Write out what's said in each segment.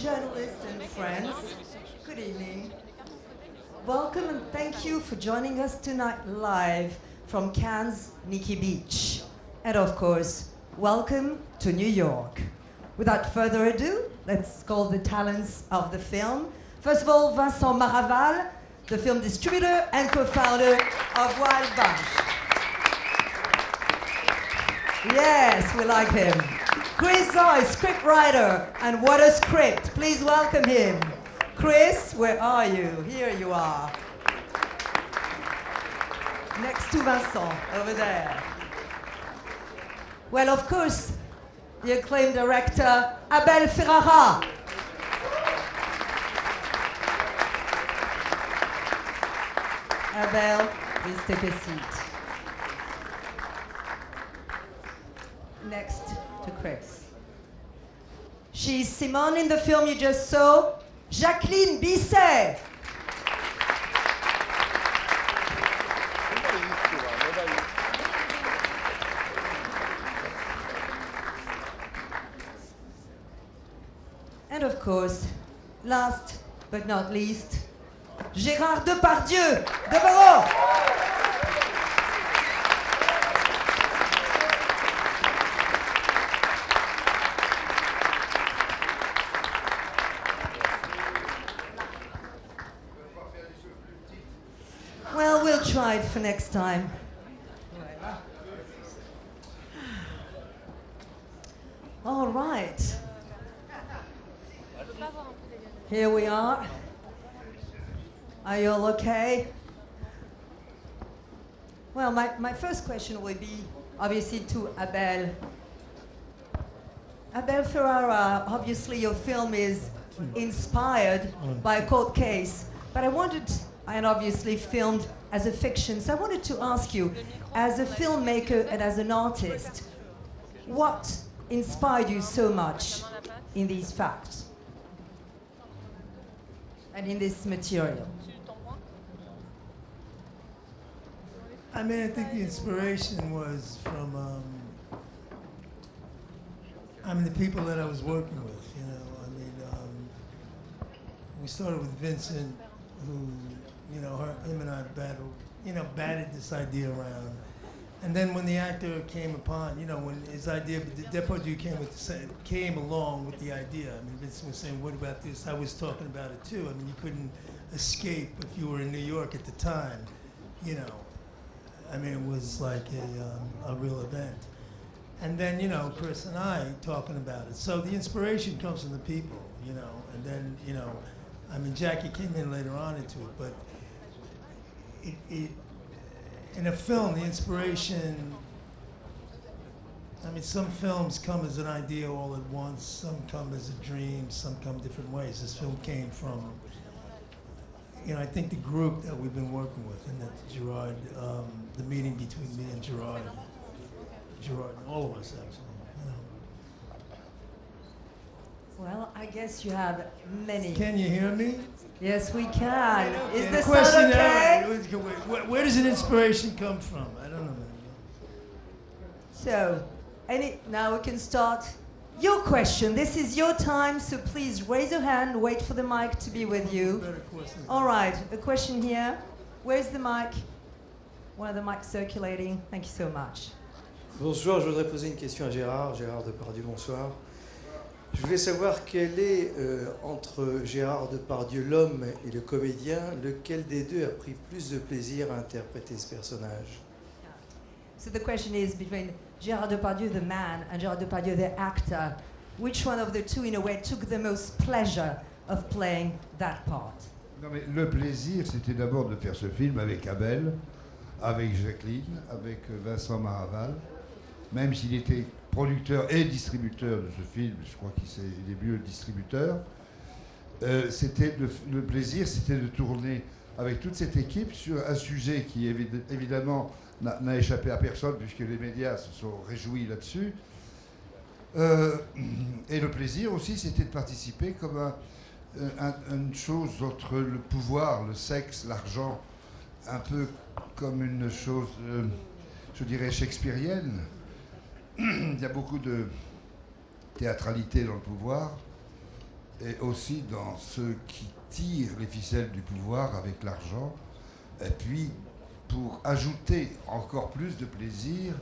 journalists and friends, good evening. Welcome and thank you for joining us tonight live from Cannes Nikki Beach. And of course, welcome to New York. Without further ado, let's call the talents of the film. First of all, Vincent Maraval, the film distributor and co-founder of Wild Bunch. Yes, we like him. Chris Zoy, scriptwriter, and what a script. Please welcome him. Chris, where are you? Here you are. Next to Vincent, over there. Well, of course, the acclaimed director, Abel Ferrara. Abel, please take a seat. Next to Chris. She's Simone in the film you just saw, Jacqueline Bisset. And of course, last but not least, Gérard Depardieu, Devereaux. Well, we'll try it for next time. All right. Here we are. Are you all okay? Well, my first question would be obviously to Abel. Abel Ferrara, obviously your film is inspired by a court case, but I wanted, and obviously filmed as a fiction, so I wanted to ask you, as a filmmaker and as an artist, what inspired you so much in these facts and in this material? I mean, I think the inspiration was from, the people that I was working with, you know. I mean, we started with Vincent, who, you know, him and I batted this idea around. And then when the actor came upon, you know, when his idea, Depardieu came along with the idea. I mean, Vincent was saying, what about this? I was talking about it too. I mean, you couldn't escape if you were in New York at the time, you know. I mean, it was like a real event. And then, you know, Chris and I talking about it. So the inspiration comes from the people, you know. And then, you know, I mean, Jackie came in later on into it, but in a film, the inspiration, I mean, some films come as an idea all at once, some come as a dream, some come different ways. This film came from, you know, I think the group that we've been working with, and that Gerard, the meeting between me and Gerard, and all of us actually, you know. Well, I guess you have many. Can you hear me? Yes, we can. Is the question, sound okay? Where does an inspiration come from? I don't know. So, now we can start your question. This is your time, so please raise your hand, wait for the mic to be with you. All right, a question here. Where's the mic? One of the mics circulating. Thank you so much. Bonsoir, je voudrais poser une question à Gérard Depardieu, bonsoir. Je voulais savoir quel est, entre Gérard Depardieu, l'homme, et le comédien, lequel des deux a pris plus de plaisir à interpréter ce personnage? So the question is between Gérard Depardieu, the man, and Gérard Depardieu, the actor. Which one of the two, in a way, took the most pleasure of playing that part? Non, mais le plaisir, c'était d'abord de faire ce film avec Abel, avec Jacqueline, avec Vincent Maraval, même s'il était producteur et distributeur de ce film, je crois qu'il est mieux distributeur. Le plaisir, c'était de tourner avec toute cette équipe sur un sujet qui, évidemment, n'a échappé à personne, puisque les médias se sont réjouis là-dessus. Et le plaisir aussi, c'était de participer comme une chose entre le pouvoir, le sexe, l'argent, un peu comme une chose, je dirais, shakespearienne. Il y a beaucoup de théâtralité dans le pouvoir. et aussi dans ceux qui tirent les ficelles du pouvoir avec l'argent, et puis pour ajouter encore plus de plaisir,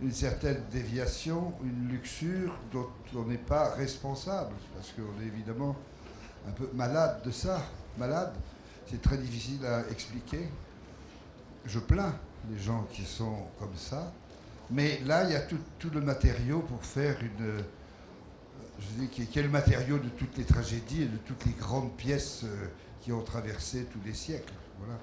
une certaine déviation, une luxure dont on n'est pas responsable, parce qu'on est évidemment un peu malade de ça. Malade, c'est très difficile à expliquer. Je plains les gens qui sont comme ça, mais là, il y a tout le matériau pour faire qui est le matériau de toutes les tragédies et de toutes les grandes pièces qui ont traversé tous les siècles. Voilà.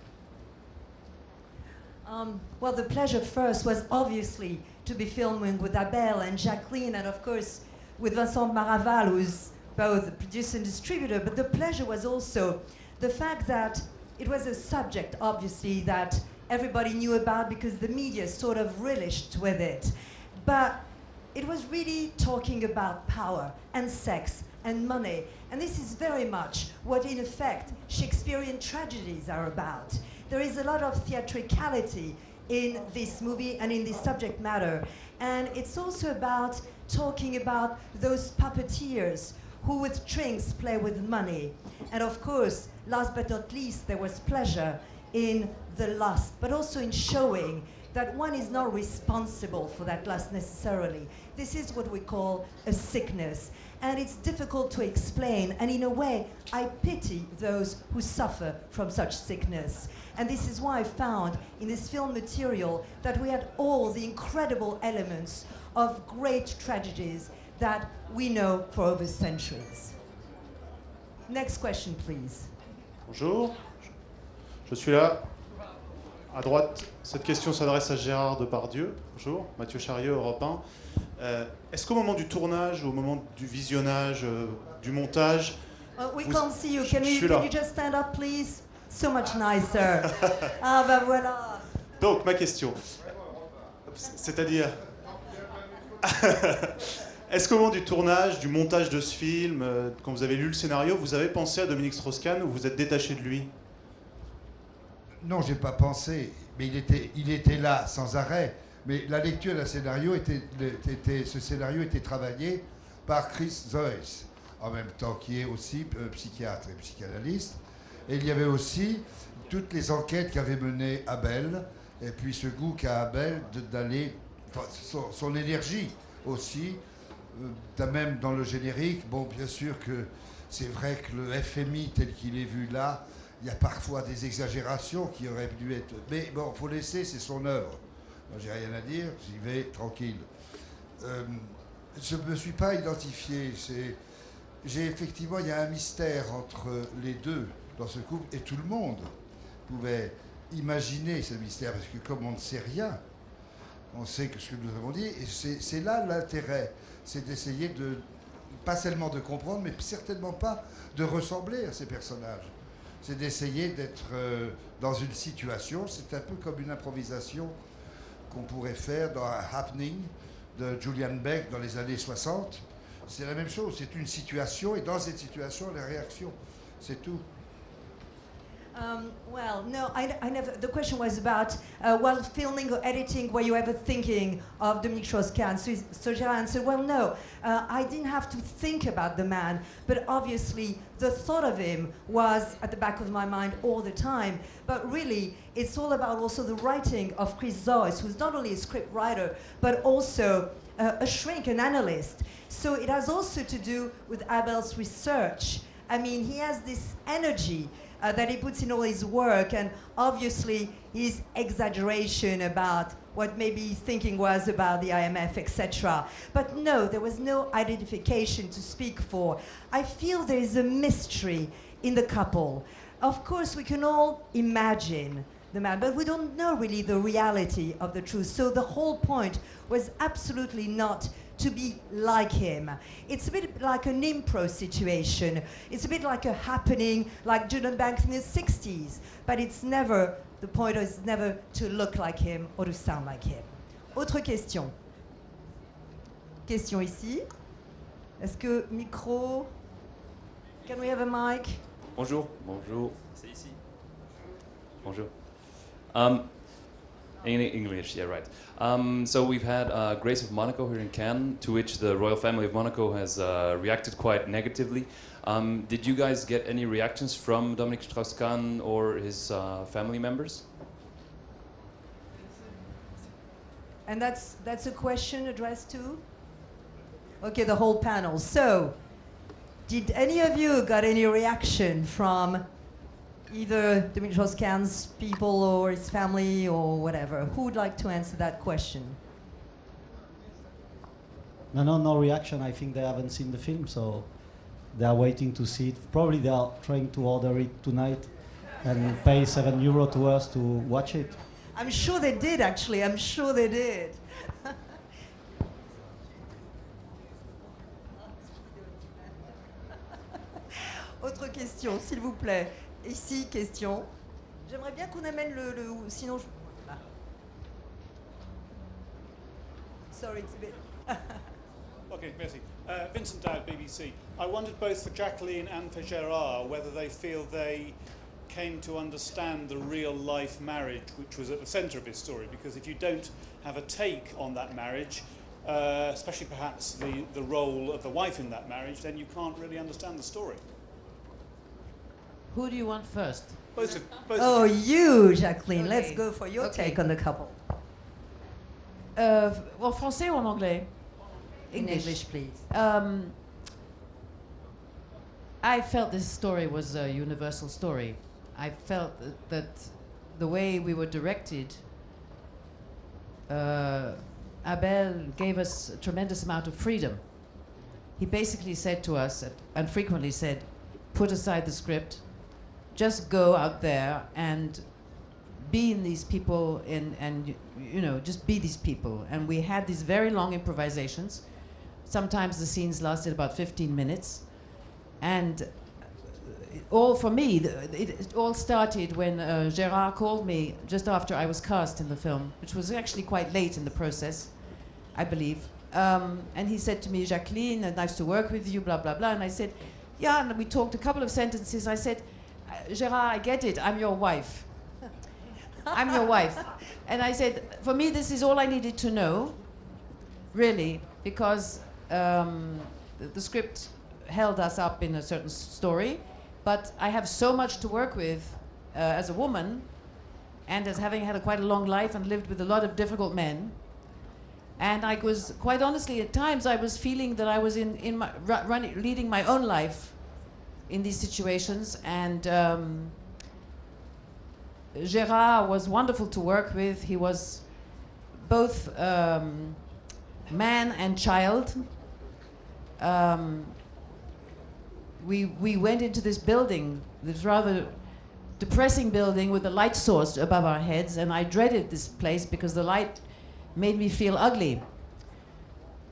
Well, the pleasure first was obviously to be filming with Abel and Jacqueline, and of course with Vincent Maraval, who's both the producer and distributor. But the pleasure was also the fact that it was a subject, obviously, that everybody knew about because the media sort of relished with it. But it was really talking about power and sex and money. And this is very much what, in effect, Shakespearean tragedies are about. There is a lot of theatricality in this movie and in this subject matter. And it's also about talking about those puppeteers who with strings play with money. And of course, last but not least, there was pleasure in the lust, but also in showing that one is not responsible for that lust necessarily. This is what we call a sickness. And it's difficult to explain, and in a way, I pity those who suffer from such sickness. And this is why I found in this film material that we had all the incredible elements of great tragedies that we know for over centuries. Next question, please. Bonjour, je suis là. À droite, cette question s'adresse à Gérard Depardieu. Bonjour, Mathieu Chariot, Europe 1. Est-ce qu'au moment du tournage, au moment du visionnage, du montage... we can't see you. Can you just stand up, please? So much nicer. Ah, ben voilà. Donc, ma question. C'est-à-dire... Est-ce qu'au moment du tournage, du montage de ce film, quand vous avez lu le scénario, vous avez pensé à Dominique Strauss-Kahn ou vous êtes détaché de lui? Non, j'ai pas pensé, mais il était là sans arrêt. Mais la lecture d'un scénario ce scénario était travaillé par Chris Zoes, en même temps qui est aussi psychiatre et psychanalyste. Et il y avait aussi toutes les enquêtes qu'avait menées Abel, et puis ce goût qu'a Abel d'aller, son énergie aussi, même dans le générique. Bon, bien sûr que c'est vrai que le FMI tel qu'il est vu là, il y a parfois des exagérations qui auraient dû être... Mais bon, il faut laisser, c'est son œuvre. Moi, j'ai rien à dire, j'y vais tranquille. Je ne me suis pas identifié. Effectivement, il y a un mystère entre les deux dans ce couple, et tout le monde pouvait imaginer ce mystère, parce que comme on ne sait rien, on sait que ce que nous avons dit, et c'est là l'intérêt, c'est d'essayer de, pas seulement de comprendre, mais certainement pas de ressembler à ces personnages. C'est d'essayer d'être dans une situation, c'est un peu comme une improvisation qu'on pourrait faire dans un happening de Julian Beck dans les années 60. C'est la même chose, c'est une situation, et dans cette situation, la réaction, c'est tout. Well, no, I never. The question was about while filming or editing, were you ever thinking of Dominique Strauss-Kahn? So Gérard answered, well, no, I didn't have to think about the man, but obviously the thought of him was at the back of my mind all the time. But really, it's all about also the writing of Chris Zoes, who's not only a script writer, but also a shrink, an analyst. So it has also to do with Abel's research. I mean, he has this energy that he puts in all his work, and obviously his exaggeration about what maybe his thinking was about the IMF, etc. But no, there was no identification to speak for. I feel there is a mystery in the couple. Of course, we can all imagine the man, but we don't know really the reality of the truth. So the whole point was absolutely not to be like him. It's a bit like an impro situation. It's a bit like a happening like Julian Banks in the 60s, but it's never, the point is never to look like him or to sound like him. Autre question. Question ici. Est-ce que micro? Can we have a mic? Bonjour. Bonjour. C'est ici. Bonjour. In English, yeah, right. So we've had Grace of Monaco here in Cannes, to which the royal family of Monaco has reacted quite negatively. Did you guys get any reactions from Dominique Strauss-Kahn or his family members? And that's a question addressed to? Okay, the whole panel. So, did any of you got any reaction from either Dominique Strauss-Kahn's people or his family or whatever? Who would like to answer that question? No reaction. I think they haven't seen the film, so they are waiting to see it. Probably they are trying to order it tonight and pay €7 to us to watch it. I'm sure they did, actually. I'm sure they did. Autre question, s'il vous plaît. Ici, question. J'aimerais bien qu'on amène sinon... Ah. Sorry, it's a bit... Okay, merci. Vincent Dowd, BBC. I wondered both for Jacqueline and for Gérard whether they feel they came to understand the real life marriage which was at the centre of his story, because if you don't have a take on that marriage, especially perhaps the role of the wife in that marriage, then you can't really understand the story. Who do you want first? Both Oh, you, Jacqueline. Okay. Let's go for your Okay. take on the couple. En français ou en anglais? In English, please. I felt this story was a universal story. I felt that the way we were directed, Abel gave us a tremendous amount of freedom. He basically said to us, and frequently said, put aside the script, just go out there and be in these people and you know, just be these people. And we had these very long improvisations. Sometimes the scenes lasted about 15 minutes. And all for me, it all started when Gérard called me just after I was cast in the film, which was actually quite late in the process, I believe. And he said to me, Jacqueline, nice to work with you, blah, blah, blah. And I said, yeah, and we talked a couple of sentences. I said, Gérard, I get it, I'm your wife. I'm your wife. And I said, for me, this is all I needed to know, really, because the script held us up in a certain story, but I have so much to work with as a woman, and as having had quite a long life and lived with a lot of difficult men. And I was, quite honestly, at times I was feeling that I was leading my own life in these situations. And Gérard was wonderful to work with. He was both man and child. We went into this building, this rather depressing building with a light source above our heads, and I dreaded this place because the light made me feel ugly.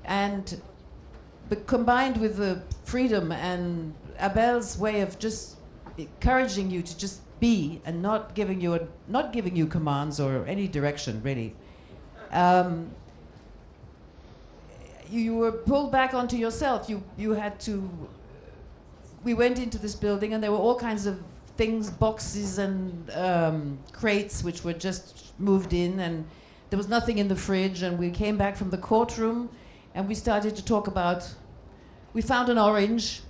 But combined with the freedom and Abel's way of just encouraging you to just be and not giving you commands or any direction, really. You were pulled back onto yourself. You had to. We went into this building and there were all kinds of things, boxes and crates which were just moved in, and there was nothing in the fridge. And we came back from the courtroom and we started to talk about. We found an orange.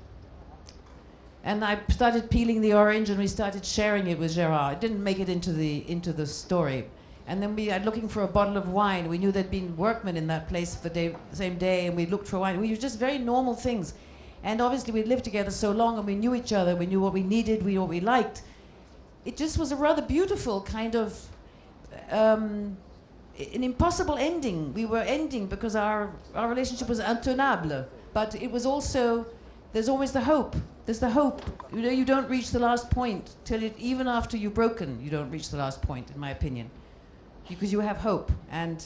And I started peeling the orange, and we started sharing it with Gérard. It didn't make it into the story. And then we were looking for a bottle of wine. We knew there'd been workmen in that place the same day, and we looked for wine. We were just very normal things. And obviously we'd lived together so long, and we knew each other. We knew what we needed, we knew what we liked. It just was a rather beautiful kind of an impossible ending. We were ending because our relationship was intenable, but it was also. There's always the hope. There's the hope. You know, you don't reach the last point till even after you're broken, you don't reach the last point, in my opinion, because you have hope. And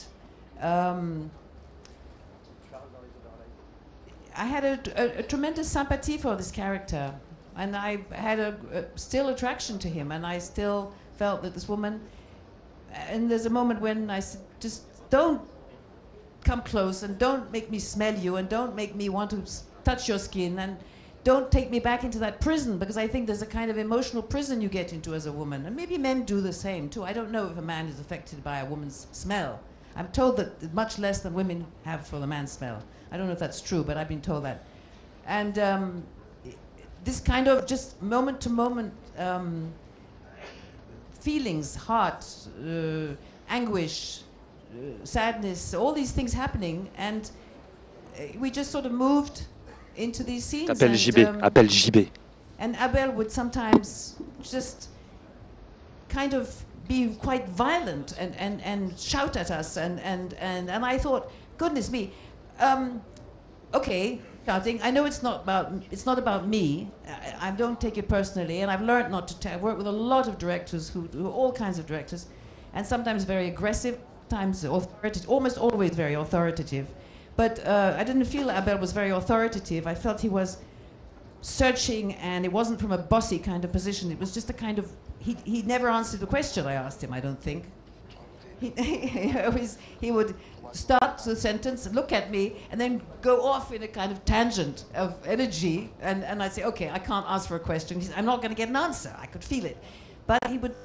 I had a tremendous sympathy for this character, and I had a still attraction to him, and I still felt that this woman. And there's a moment when I said, just don't come close, and don't make me smell you, and don't make me want to touch your skin, and don't take me back into that prison, because I think there's a kind of emotional prison you get into as a woman. And maybe men do the same too. I don't know if a man is affected by a woman's smell. I'm told that much less than women have for the man's smell. I don't know if that's true, but I've been told that. And this kind of just moment to moment feelings, heart, anguish, sadness, all these things happening, and we just sort of moved into these scenes. Appelle JB. Appelle JB. And Abel would sometimes just kind of be quite violent and shout at us, and I thought, goodness me, okay, shouting. I know it's not about me. I don't take it personally, and I've learned not to. I've worked with a lot of directors who all kinds of directors, and sometimes very aggressive, times almost always very authoritative. But I didn't feel Abel was very authoritative. I felt he was searching, and it wasn't from a bossy kind of position. It was just a kind of, he never answered the question I asked him, I don't think. He would start the sentence, look at me, and then go off in a kind of tangent of energy, and I'd say, okay, I can't ask for a question. I'm not going to get an answer. I could feel it. But he would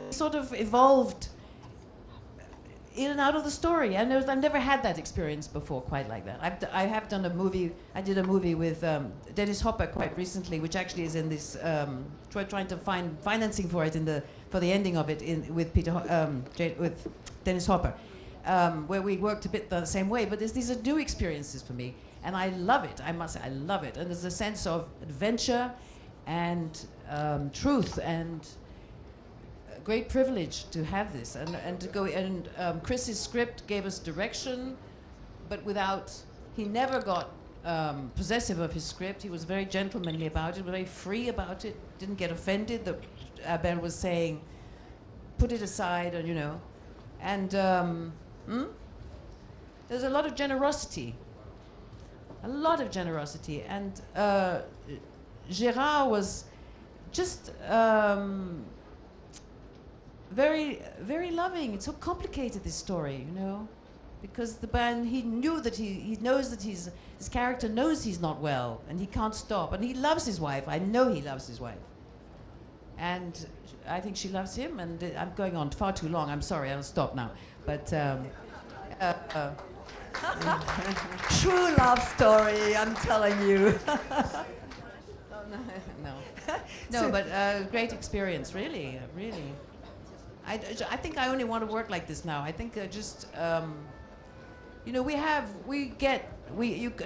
sort of evolved in and out of the story. I've never had that experience before, quite like that. I have done a movie. I did a movie with Dennis Hopper quite recently, which actually is in this. Trying to find financing for it for the ending of it with with Dennis Hopper, where we worked a bit the same way. But these are new experiences for me, and I love it. I must say, I love it. And there's a sense of adventure and truth and great privilege to have this, and to go, and Chris's script gave us direction, but without, he never got possessive of his script. He was very gentlemanly about it, very free about it, didn't get offended that Abel was saying, put it aside, and and there's a lot of generosity, and Gérard was just very, very loving. It's so complicated, this story, because the band, he knew that he knows that his character knows he's not well, and he can't stop, and he loves his wife. I know he loves his wife, and I think she loves him. And I'm going on far too long. I'm sorry. I'll stop now. But true love story, I'm telling you. No, but great experience, really. I think I only want to work like this now. I think at a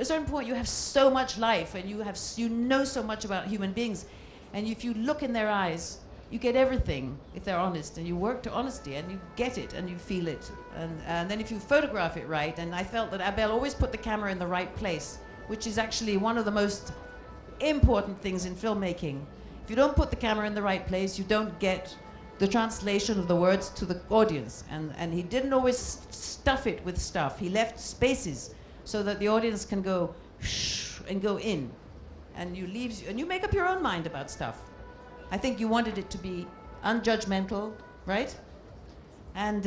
certain point you have so much life, and you know so much about human beings, and if you look in their eyes, you get everything if they're honest, and you work to honesty, and you get it, and you feel it, and then if you photograph it right, and I felt that Abel always put the camera in the right place, which is actually one of the most important things in filmmaking. If you don't put the camera in the right place, you don't get the translation of the words to the audience, and he didn't always stuff it with stuff. He left spaces so that the audience can go shh and go in, and you make up your own mind about stuff. I think you wanted it to be unjudgmental, right? And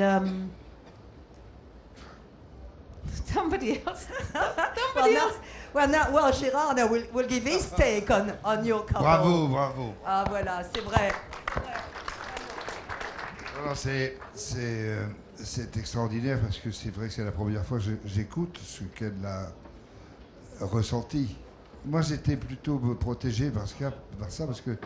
somebody else. Well, Gérard, now we'll give his take on your couple. Bravo. Ah, voilà, c'est vrai. Alors c'est extraordinaire, parce que c'est vrai que c'est la première fois que j'écoute ce qu'elle a ressenti. Moi, j'étais plutôt protégé par ça, parce que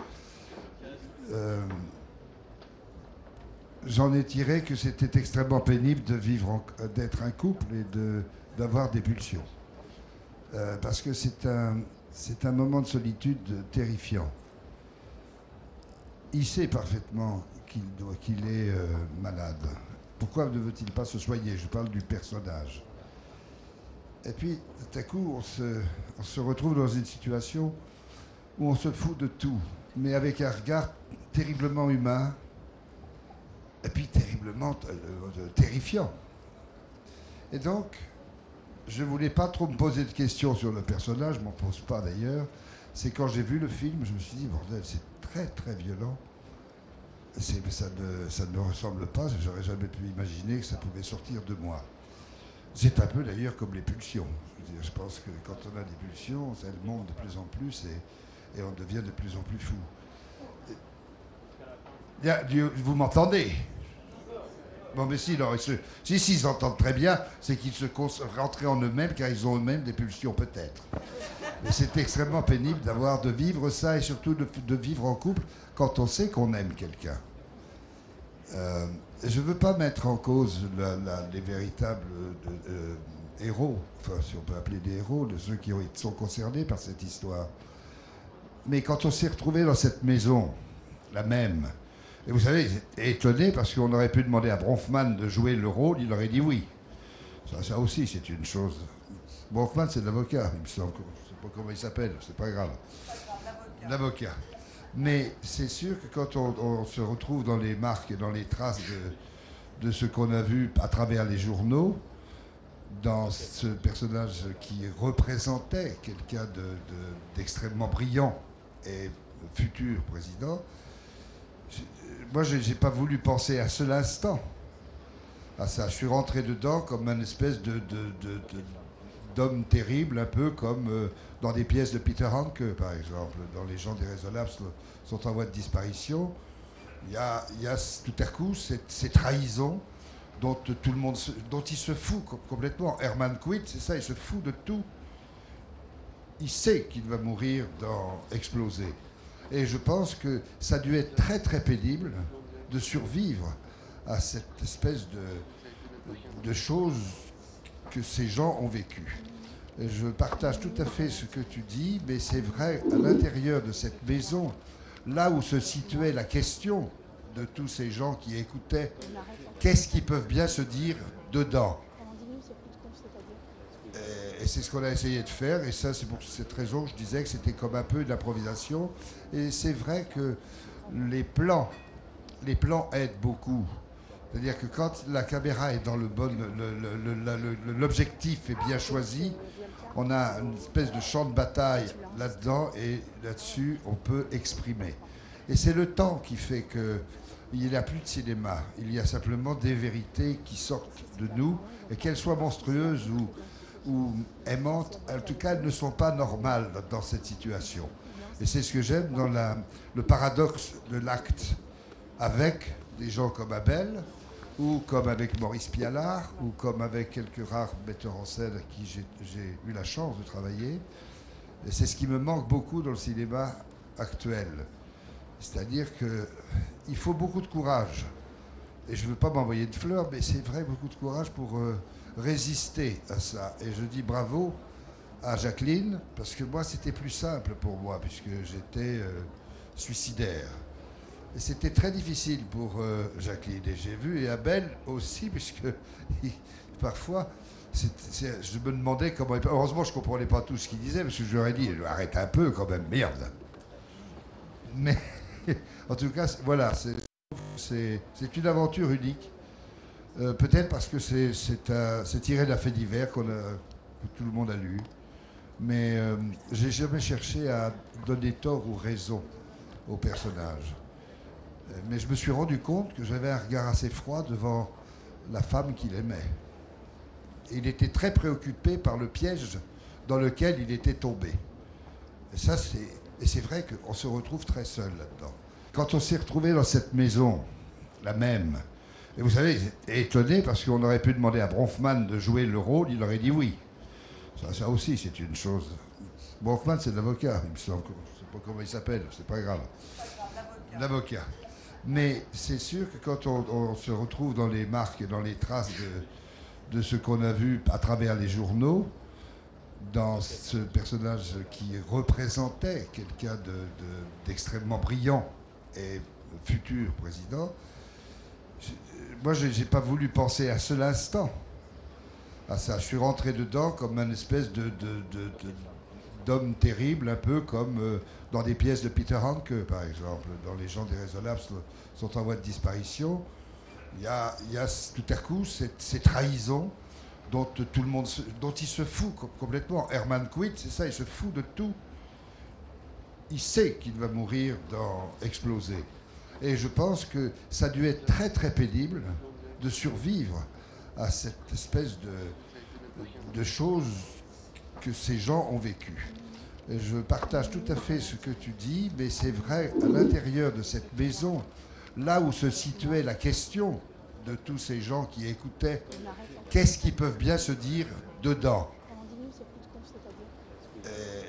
j'en ai tiré que c'était extrêmement pénible de vivre, d'être un couple et d'avoir des pulsions. Parce que c'est un moment de solitude terrifiant. Il sait parfaitement qu'il est malade. Pourquoi ne veut-il pas se soigner? Je parle du personnage. Et puis, tout à coup, on se retrouve dans une situation où on se fout de tout, mais avec un regard terriblement humain, et puis terriblement terrifiant. Et donc, je ne voulais pas trop me poser de questions sur le personnage, je ne m'en pose pas d'ailleurs. C'est quand j'ai vu le film, je me suis dit, bordel, c'est très très violent. Ça ne me ressemble pas, j'aurais jamais pu imaginer que ça pouvait sortir de moi. C'est un peu d'ailleurs comme les pulsions. Je pense que quand on a des pulsions, elles montent de plus en plus et on devient de plus en plus fou. Vous m'entendez? Bon, mais si, non, si ils entendent très bien, c'est qu'ils se rentrent en eux-mêmes car ils ont eux-mêmes des pulsions peut-être. Mais c'est extrêmement pénible de vivre ça et surtout de vivre en couple quand on sait qu'on aime quelqu'un. Je ne veux pas mettre en cause les véritables héros, enfin si on peut appeler des héros, de ceux qui sont concernés par cette histoire. Mais quand on s'est retrouvé dans cette maison, la même, et vous savez, j'étais étonné parce qu'on aurait pu demander à Bronfman de jouer le rôle, il aurait dit oui. Ça aussi, c'est une chose. Bronfman, c'est l'avocat, il me semble. Je ne sais pas comment il s'appelle, c'est pas grave. L'avocat. Mais c'est sûr que quand on se retrouve dans les marques et dans les traces de ce qu'on a vu à travers les journaux, dans ce personnage qui représentait quelqu'un d'extrêmement brillant et futur président, moi, je n'ai pas voulu penser à seul instant à ça. Je suis rentré dedans comme une espèce d'homme terrible, un peu comme dans des pièces de Peter Handke, par exemple. Dans Les gens déraisonnables sont en voie de disparition. Il y a tout à coup ces trahisons dont tout le monde dont il se fout complètement. Herman Quint, c'est ça, il se fout de tout. Il sait qu'il va mourir dans Exploser. Et je pense que ça a dû être très très pénible de survivre à cette espèce de choses que ces gens ont vécues. Et je partage tout à fait ce que tu dis, mais c'est vrai, à l'intérieur de cette maison, là où se situait la question de tous ces gens qui écoutaient, qu'est-ce qu'ils peuvent bien se dire dedans? Et c'est ce qu'on a essayé de faire, et ça, c'est pour cette raison que je disais que c'était comme un peu de l'improvisation. Et c'est vrai que les plans aident beaucoup. C'est-à-dire que quand la caméra est dans le bon, l'objectif est bien choisi, on a une espèce de champ de bataille là-dedans, et là-dessus, on peut exprimer. Et c'est le temps qui fait qu'il n'y a plus de cinéma. Il y a simplement des vérités qui sortent de nous, et qu'elles soient monstrueuses ou aimantes, en tout cas, elles ne sont pas normales dans cette situation. Et c'est ce que j'aime dans le paradoxe de l'acte, avec des gens comme Abel, ou comme avec Maurice Pialard, ou comme avec quelques rares metteurs en scène avec qui j'ai eu la chance de travailler. Et c'est ce qui me manque beaucoup dans le cinéma actuel. C'est-à-dire qu'il faut beaucoup de courage. Et je ne veux pas m'envoyer de fleurs, mais c'est vrai, beaucoup de courage pour résister à ça. Et je dis bravo à Jacqueline, parce que moi, c'était plus simple pour moi, puisque j'étais suicidaire. Et c'était très difficile pour Jacqueline. Et j'ai vu, et Abel aussi, puisque parfois, je me demandais comment... Heureusement, je ne comprenais pas tout ce qu'il disait, parce que je lui aurais dit, arrête un peu quand même, merde. Mais en tout cas, voilà, c'est une aventure unique. Peut-être parce que c'est tiré d'un fait divers que tout le monde a lu. Mais j'ai jamais cherché à donner tort ou raison au personnage. Mais je me suis rendu compte que j'avais un regard assez froid devant la femme qu'il aimait. Et il était très préoccupé par le piège dans lequel il était tombé. Et c'est vrai qu'on se retrouve très seul là-dedans. Quand on s'est retrouvé dans cette maison, la même, et vous savez, j'étais étonné parce qu'on aurait pu demander à Bronfman de jouer le rôle, il aurait dit oui. Ça aussi, c'est une chose. Bronfman, c'est l'avocat, il me semble. Je ne sais pas comment il s'appelle, c'est pas grave. L'avocat. Mais c'est sûr que quand on se retrouve dans les marques et dans les traces de ce qu'on a vu à travers les journaux, dans ce personnage qui représentait quelqu'un d'extrêmement brillant et futur président, moi, je n'ai pas voulu penser à seul instant à ça. Je suis rentré dedans comme une espèce d'homme terrible, un peu comme dans des pièces de Peter Handke, par exemple. Dans Les gens déraisonnables sont en voie de disparition. Il y a tout à coup ces trahisons dont tout le monde dont il se fout complètement. Herman Quint, c'est ça, il se fout de tout. Il sait qu'il va mourir dans Exploser. Et je pense que ça a dû être très très pénible de survivre à cette espèce de choses que ces gens ont vécues. Et je partage tout à fait ce que tu dis, mais c'est vrai, à l'intérieur de cette maison, là où se situait la question de tous ces gens qui écoutaient, qu'est-ce qu'ils peuvent bien se dire dedans?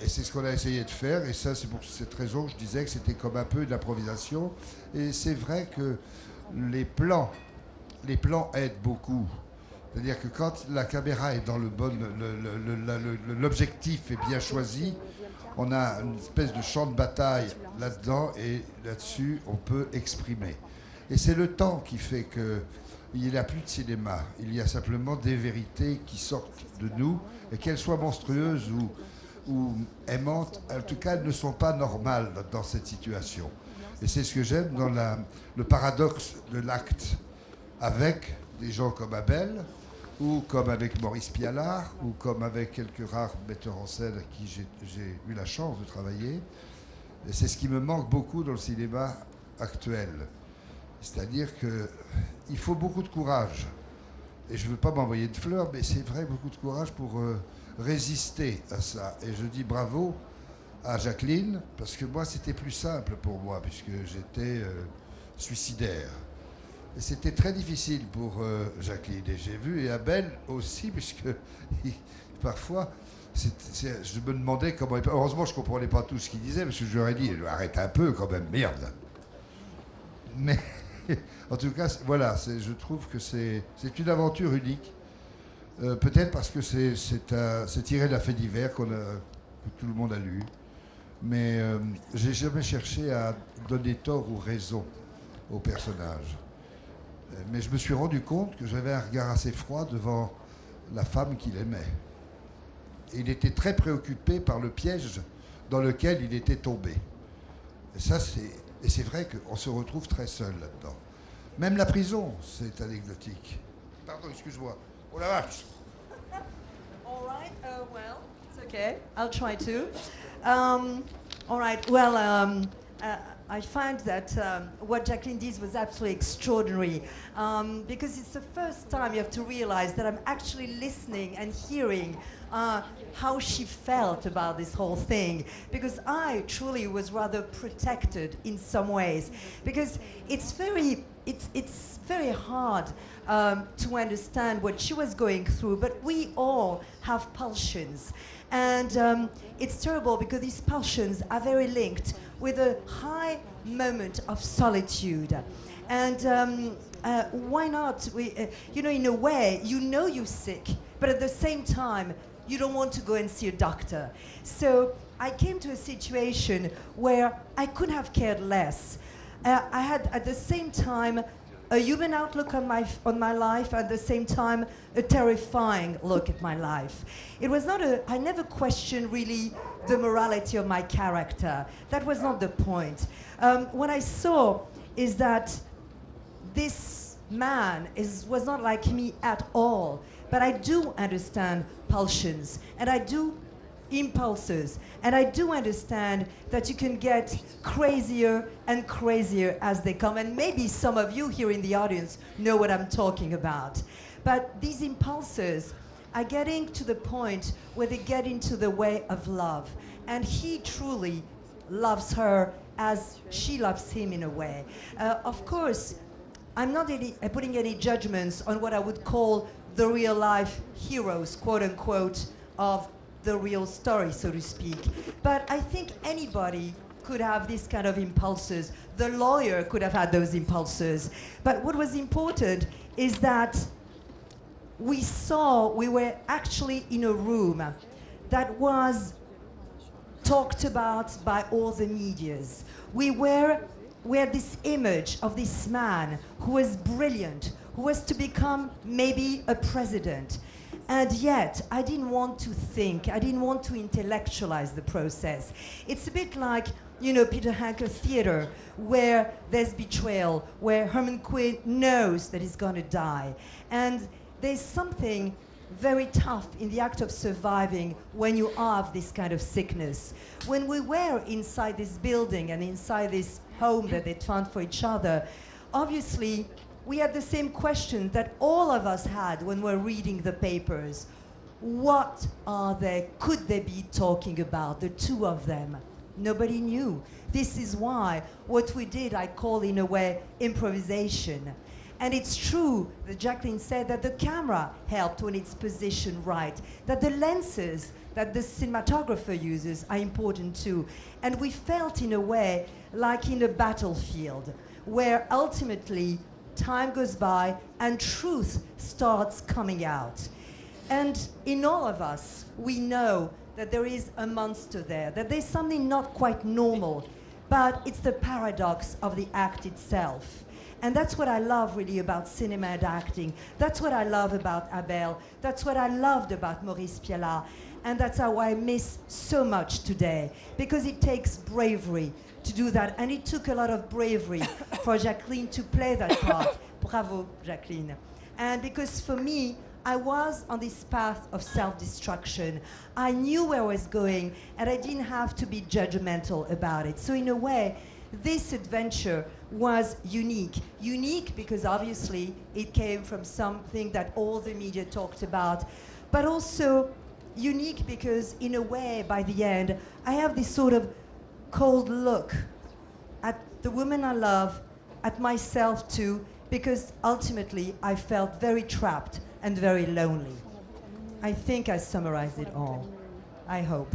Et c'est ce qu'on a essayé de faire, et ça c'est pour cette raison que je disais que c'était comme un peu de l'improvisation. Et c'est vrai que les plans aident beaucoup. C'est-à-dire que quand la caméra est dans le bon, l'objectif est bien choisi, on a une espèce de champ de bataille là-dedans, et là-dessus on peut exprimer. Et c'est le temps qui fait qu'il n'y a plus de cinéma, il y a simplement des vérités qui sortent de nous, et qu'elles soient monstrueuses ou aimantes, en tout cas elles ne sont pas normales dans cette situation. Et c'est ce que j'aime dans le paradoxe de l'acte, avec des gens comme Abel, ou comme avec Maurice Pialard, ou comme avec quelques rares metteurs en scène avec qui j'ai eu la chance de travailler. Et c'est ce qui me manque beaucoup dans le cinéma actuel. C'est-à-dire qu'il faut beaucoup de courage. Et je ne veux pas m'envoyer de fleurs, mais c'est vrai, beaucoup de courage pour résister à ça. Et je dis bravo à Jacqueline, parce que moi, c'était plus simple pour moi, puisque j'étais suicidaire. Et c'était très difficile pour Jacqueline. Et j'ai vu, et Abel aussi, puisque parfois, je me demandais comment... Heureusement, je ne comprenais pas tout ce qu'il disait, parce que je lui aurais dit, arrête un peu quand même, merde. Mais en tout cas, voilà, je trouve que c'est une aventure unique. Peut-être parce que c'est tiré d'un fait divers que tout le monde a lu. Mais j'ai jamais cherché à donner tort ou raison au personnage. Mais je me suis rendu compte que j'avais un regard assez froid devant la femme qu'il aimait. Et il était très préoccupé par le piège dans lequel il était tombé. Et ça, c'est vrai qu'on se retrouve très seul là-dedans. Même la prison, c'est anecdotique. Pardon, excuse-moi. Oh la vache! All right, well, it's okay. I'll try to. All right, well, I find that what Jacqueline did was absolutely extraordinary because it's the first time you have to realize that I'm actually listening and hearing how she felt about this whole thing, because I truly was rather protected in some ways, because it's very hard to understand what she was going through, but we all have pulsions. And it's terrible because these pulsions are very linked with a high moment of solitude. And why not? In a way, you're sick, but at the same time, you don't want to go and see a doctor. So I came to a situation where I couldn't have cared less. I had, at the same time, a human outlook on my life, at the same time, a terrifying look at my life. It was not I never questioned really the morality of my character. That was not the point. What I saw is that this man was not like me at all, but I do understand pulsions, and I do impulses, and I do understand that you can get crazier and crazier as they come, and maybe some of you here in the audience know what I'm talking about. But these impulses are getting to the point where they get into the way of love, and he truly loves her as she loves him in a way. Of course, I'm not putting any judgments on what I would call the real life heroes, quote unquote, of the real story, so to speak. But I think anybody could have these kind of impulses. The lawyer could have had those impulses. But what was important is that we were actually in a room that was talked about by all the medias. We had this image of this man who was brilliant, who was to become maybe a president. And yet, I didn't want to think, I didn't want to intellectualize the process. It's a bit like, Peter Handke theater, where there's betrayal, where Herman Quinn knows that he's going to die. And there's something very tough in the act of surviving when you have this kind of sickness. When we were inside this building and inside this home that they found for each other, obviously, we had the same question that all of us had when we're reading the papers. What could they be talking about, the two of them? Nobody knew. This is why what we did, I call in a way improvisation. And it's true that Jacqueline said that the camera helped when it's positioned right, that the lenses that the cinematographer uses are important too. And we felt in a way like in a battlefield, where ultimately time goes by and truth starts coming out. And in all of us, we know that there is a monster there, that there's something not quite normal, but it's the paradox of the act itself. And that's what I love really about cinema and acting. That's what I love about Abel. That's what I loved about Maurice Pialat. And that's how I miss so much today, because it takes bravery to do that. And it took a lot of bravery for Jacqueline to play that part. Bravo, Jacqueline. And because for me, I was on this path of self-destruction. I knew where I was going, and I didn't have to be judgmental about it. So in a way, this adventure was unique. Unique because obviously it came from something that all the media talked about, but also unique because in a way, by the end, I have this sort of cold look at the woman I love, at myself too, because ultimately I felt very trapped and very lonely. I think I summarized it all. I hope.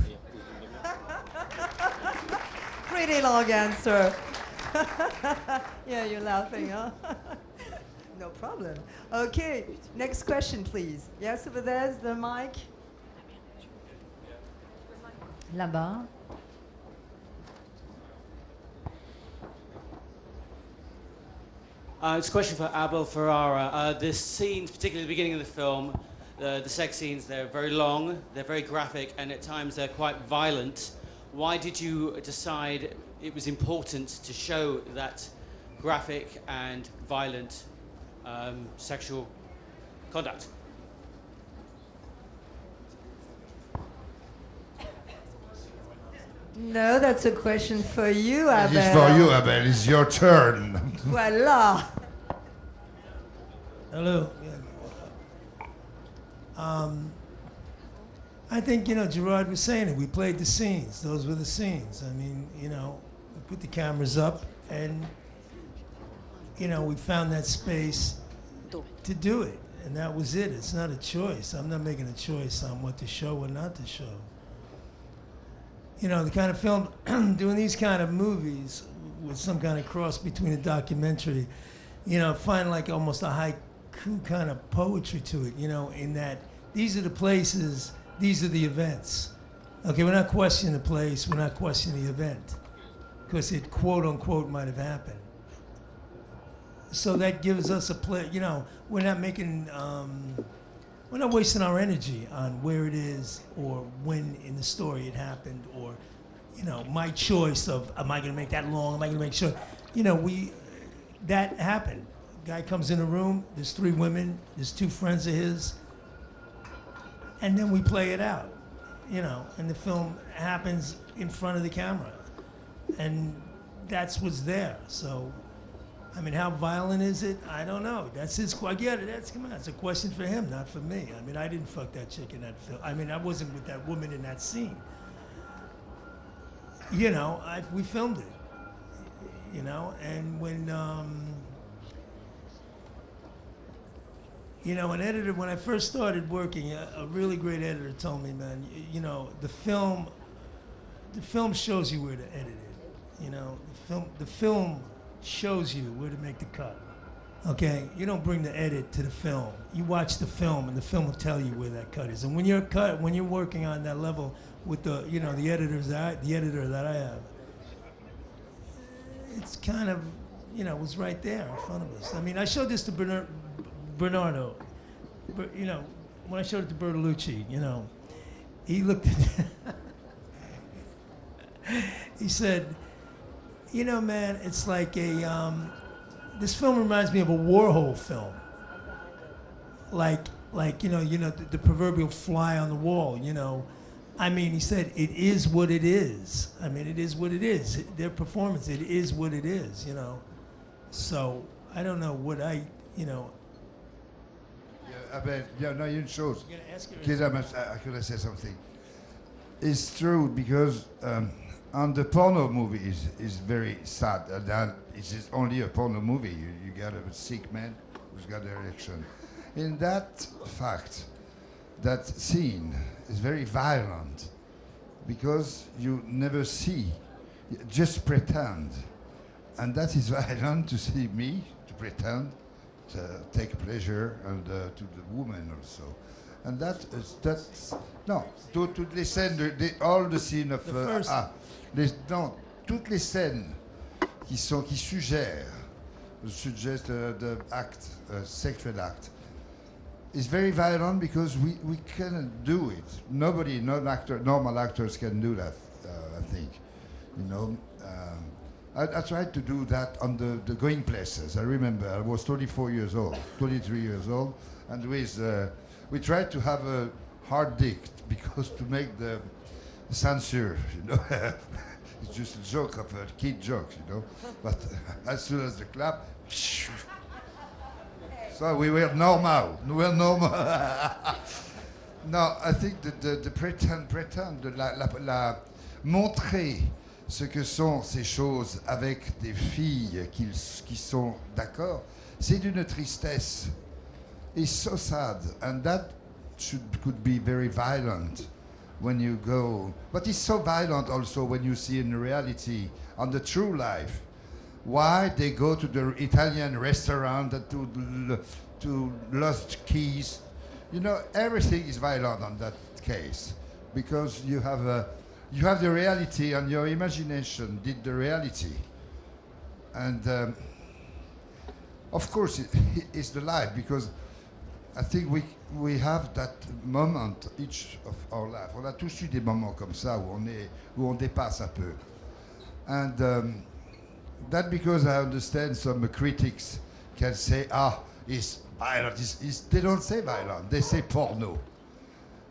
Pretty long answer. Yeah, you're laughing, huh? No problem. Okay, next question, please. Yes, over there's the mic. Là-bas. It's a question for Abel Ferrara. The scenes, particularly at the beginning of the film, the sex scenes, they're very long, they're very graphic, and at times they're quite violent. Why did you decide it was important to show that graphic and violent sexual conduct? No, that's a question for you, Abel. It's for you, Abel. It's your turn. Voila. Hello. I think, Gerard was saying it. We played the scenes. Those were the scenes. I mean, we put the cameras up and, we found that space to do it. And that was it. It's not a choice. I'm not making a choice on what to show or not to show. The kind of film, doing these kind of movies with some kind of cross between a documentary, find like almost a haiku kind of poetry to it, in that these are the places, these are the events. Okay, we're not questioning the place, we're not questioning the event, because it quote unquote might have happened. So that gives us a play, we're not making, we're not wasting our energy on where it is or when in the story it happened, or, my choice of, am I gonna make that long, am I gonna make sure, that happened. Guy comes in the room, there's 3 women, there's 2 friends of his, and then we play it out, and the film happens in front of the camera. And that's what's there. So, I mean, how violent is it? I don't know. That's his, I get it, come on, it's a question for him, not for me. I mean, I didn't fuck that chick in that film. I mean, I wasn't with that woman in that scene. We filmed it, and when, an editor, when I first started working, a really great editor told me, man, the film shows you where to edit it. The film shows you where to make the cut. Okay, you don't bring the edit to the film. You watch the film, and the film will tell you where that cut is. And when you're working on that level with the editor that I have, it's kind of, it was right there in front of us. I mean, I showed this to Bernardo, but when I showed it to Bertolucci, he looked at it. He said, man, it's like this film reminds me of a Warhol film. Like the proverbial fly on the wall, I mean, he said, it is what it is. I mean, it is what it is. Their performance, it is what it is, So I don't know what Abel, il y a une chose. I'm gonna ask you. I could have said something. It's true because on the porno movie is very sad. That it is only a porno movie. You got a sick man who's got an erection. In that fact, that scene is very violent because you never see, you just pretend. And that is violent to see me, to pretend, to take pleasure, and to the woman also. And that's non, toutes les scènes, all the scene of non, toutes les scènes qui suggèrent the act, sexual act, is very violent because we cannot do it. Nobody, normal actors can do that. I think, you know. I tried to do that on the Going Places. I remember I was 23 years old, and we tried to have a hard dick because to make the censure, you know. It's just a joke of a kid jokes, you know. But as soon as the clap, so we were normal. No, I think that the pretend, montrer ce que sont ces choses avec des filles qui sont d'accord, c'est d'une tristesse. It's so sad, and that could be very violent when you go. But it's so violent also when you see in reality, on the true life, why they go to the Italian restaurant to lost keys. You know, everything is violent on that case because you have the reality and your imagination did the reality. And of course it's the life because I think we have that moment each of our life. On a tous eu des moments comme ça où on dépasse un peu. And that because I understand some critics can say, it's violent. They don't say violent, they say porno.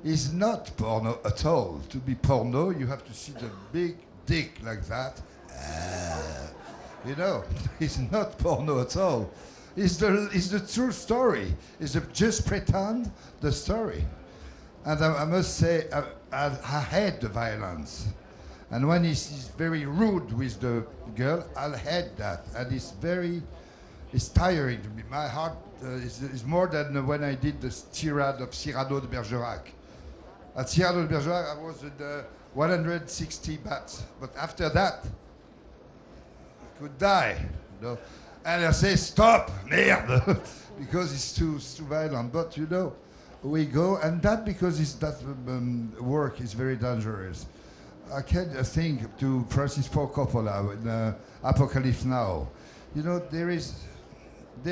It's not porno at all. To be porno, you have to see the big dick like that. You know, it's not porno at all. It's the true story. It's just pretend the story. And I must say, I hate the violence. And when he's very rude with the girl, I hate that. And it's tiring to me. My heart is more than when I did the tirade of Cyrano de Bergerac. At Cyrano de Bergerac, I was at 160 bats. But after that, I could die. You know? And I say, stop, merde, because it's too violent. But, you know, we go, and that because that work is very dangerous. I can think to Francis Ford Coppola in Apocalypse Now. You know, they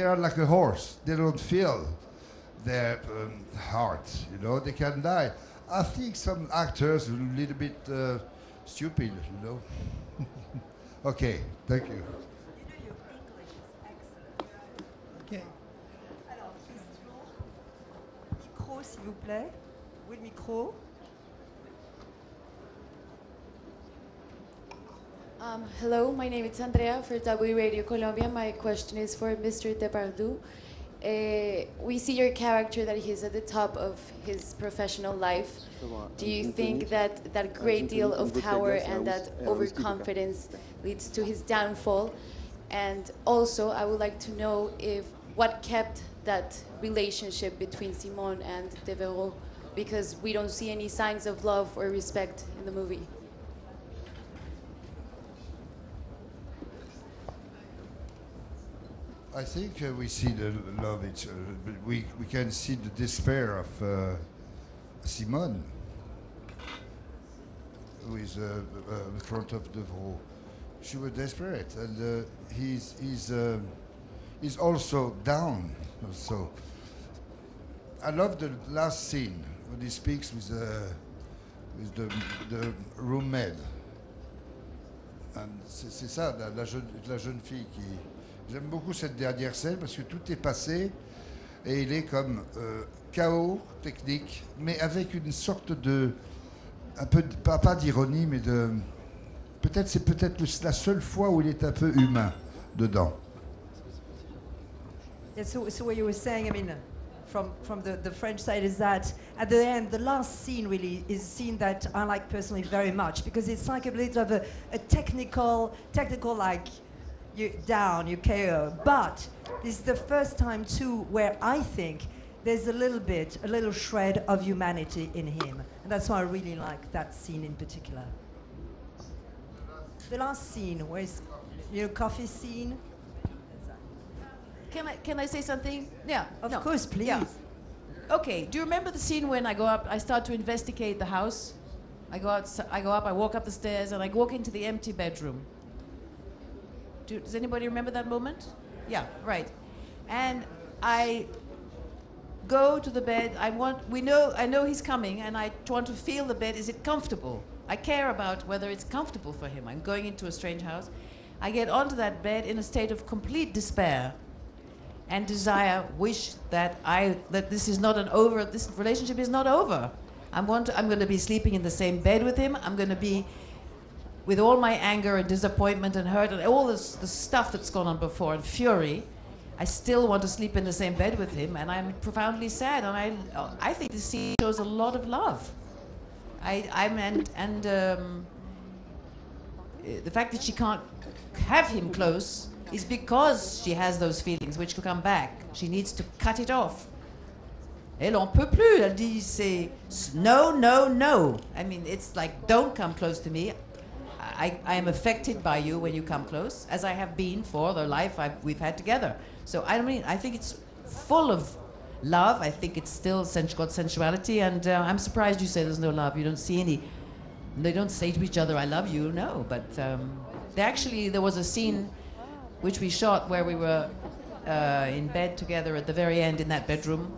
are like a horse. They don't feel their heart, you know. They can die. I think some actors are a little bit stupid, you know. Okay, thank you. Ok. Alors, question. Micro, s'il vous plaît. Oui, le micro. Hello, my name is Andrea for W Radio Colombia. My question is for Mr. Depardieu. We see your character that he's at the top of his professional life. Do you think that that great deal of power and that overconfidence leads to his downfall? And also, I would like to know what kept that relationship between Simone and Devereaux, because we don't see any signs of love or respect in the movie. I think we see the love. We can see the despair of Simone, who is in front of Devereaux. She was desperate, and he's also down. So I love the last scene when he speaks with the roommate. And c'est ça, la jeune fille qui. J'aime beaucoup cette dernière scène parce que tout est passé et il est comme chaos technique, mais avec une sorte de, un peu, pas d'ironie, mais de, c'est peut-être la seule fois où il est un peu humain dedans. Yeah, so what you were saying, I mean, from the French side is that at the end, the last scene really is a scene that I like personally very much because it's like a bit of a technical like you down, you KO. But this is the first time too where I think there's a little shred of humanity in him. And that's why I really like that scene in particular. The last scene, where is, coffee scene. Can I say something? Yeah. Of course, please. Yeah. Okay. Do you remember the scene when I go up? I start to investigate the house. I go up. I walk up the stairs, and I walk into the empty bedroom. Does anybody remember that moment? Yeah. Right. And I go to the bed. I know he's coming, and I want to feel the bed. Is it comfortable? I care about whether it's comfortable for him. I'm going into a strange house. I get onto that bed in a state of complete despair and desire, wish that this is not this relationship is not over. I'm going to be sleeping in the same bed with him. I'm going to be, with all my anger and disappointment and hurt and all the stuff that's gone on before and fury, I still want to sleep in the same bed with him, and I'm profoundly sad. And I think this scene shows a lot of love. The fact that she can't have him close is because she has those feelings which will come back. She needs to cut it off. Elle en peut plus. Elle dit c'est no, no, no. I mean, it's like, don't come close to me. I am affected by you when you come close, as I have been for the life we've had together. So I think it's full of love. I think it's still got sensuality, and I'm surprised you say there's no love. You don't see any. They don't say to each other, "I love you." No, but there was a scene which we shot where we were in bed together at the very end in that bedroom.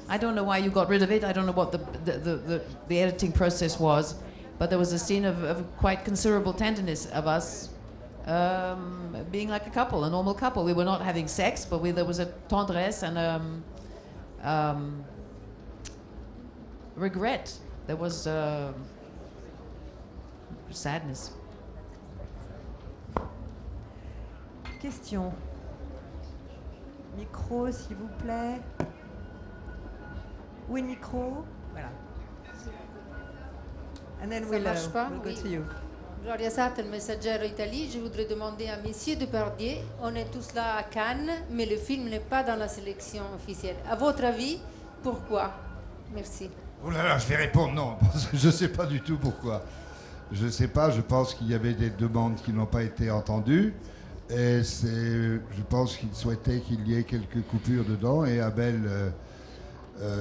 I don't know why you got rid of it. I don't know what the editing process was, but there was a scene of quite considerable tenderness of us being like a couple, a normal couple. We were not having sex, but there was a tendresse and regret. There was sadness. Question. Micro, s'il vous plaît. Oui, micro. Voilà. And then we'll go to you. Gloria Satter, Messaggero Italie. Je voudrais demander à Monsieur Depardieu, on est tous là à Cannes, mais le film n'est pas dans la sélection officielle. À votre avis, pourquoi? Merci. Oh là là, je vais répondre non, parce que je ne sais pas du tout pourquoi. Je ne sais pas, je pense qu'il y avait des demandes qui n'ont pas été entendues. Et je pense qu'il souhaitait qu'il y ait quelques coupures dedans. Et Abel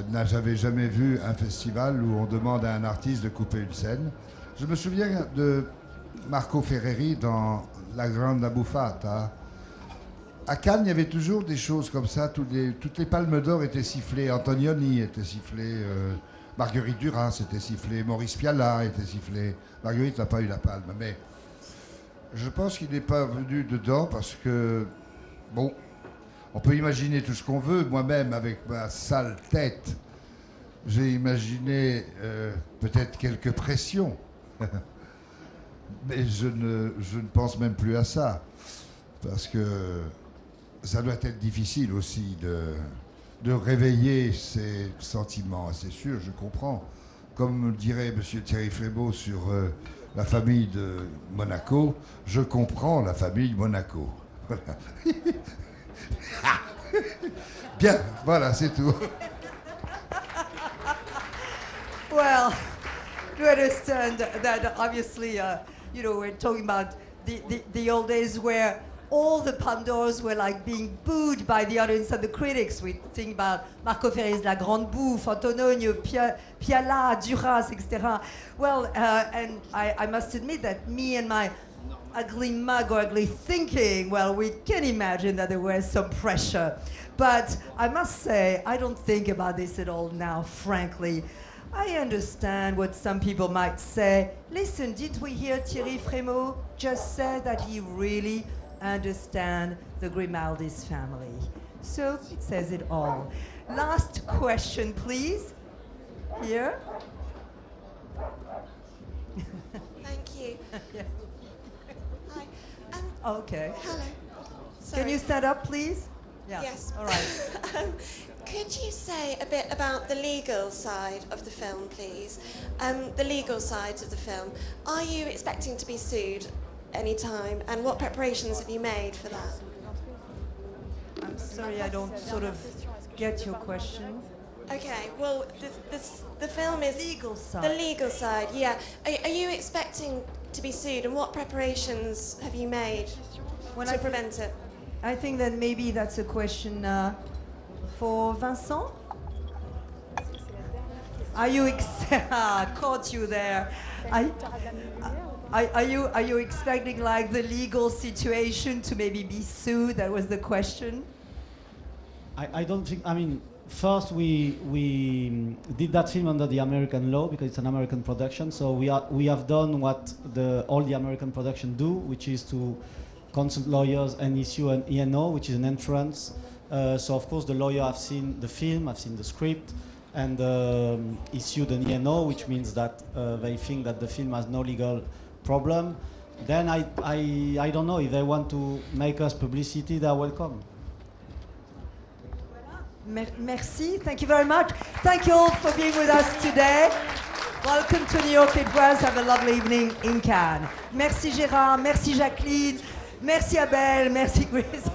n'avait jamais vu un festival où on demande à un artiste de couper une scène. Je me souviens de Marco Ferreri dans La Grande Abbuffata. À Cannes, il y avait toujours des choses comme ça. Toutes les palmes d'or étaient sifflées. Antonioni était sifflé. Marguerite Duras était sifflée. Maurice Pialat était sifflé. Marguerite n'a pas eu la palme. Mais je pense qu'il n'est pas venu dedans parce que, bon, on peut imaginer tout ce qu'on veut. Moi-même, avec ma sale tête, j'ai imaginé peut-être quelques pressions. Mais je ne pense même plus à ça. Parce que ça doit être difficile aussi de réveiller ces sentiments. C'est sûr, je comprends. Comme dirait M. Thierry Frémaux sur la famille de Monaco, je comprends la famille Monaco. Voilà. Bien, voilà, c'est tout. Well, you understand that obviously, we're talking about the old days where all the Pandoras were like being booed by the audience and the critics. We think about Marco Ferreri's La Grande Bouffe, Antonio, Pialat, Duras, etc. Well, and I must admit that me and my ugly mug or ugly thinking, well, we can imagine that there was some pressure. But I must say, I don't think about this at all now, frankly. I understand what some people might say. Listen, did we hear Thierry Frémaux just say that he really understand the Grimaldi's family? So it says it all. Last question, please. Here. Thank you. Yeah. Hi. Okay. Hello. Can you stand up, please? Yeah. Yes. All right. could you say a bit about the legal side of the film, please? The legal side of the film. Are you expecting to be sued anytime, and what preparations have you made for that? I'm sorry, I don't sort of get your question. Okay, well, the film is... Legal side. The legal side, yeah. Are you expecting to be sued, and what preparations have you made to prevent it? I think that maybe that's a question for Vincent. Are you caught you there? Are you expecting like the legal situation to maybe be sued? That was the question. I don't think. I mean, first we did that film under the American law because it's an American production. So we have done what all the American production do, which is to consult lawyers and issue an E&O, which is an entrance. So of course the lawyer have seen the film, have seen the script, and issued an E&O, which means that they think that the film has no legal problem. Then I don't know, if they want to make us publicity, they are welcome. Merci, thank you very much. Thank you all for being with us today. Welcome to New York. It was. Have a lovely evening in Cannes. Merci Gérard, merci Jacqueline, merci Abel, merci Grace.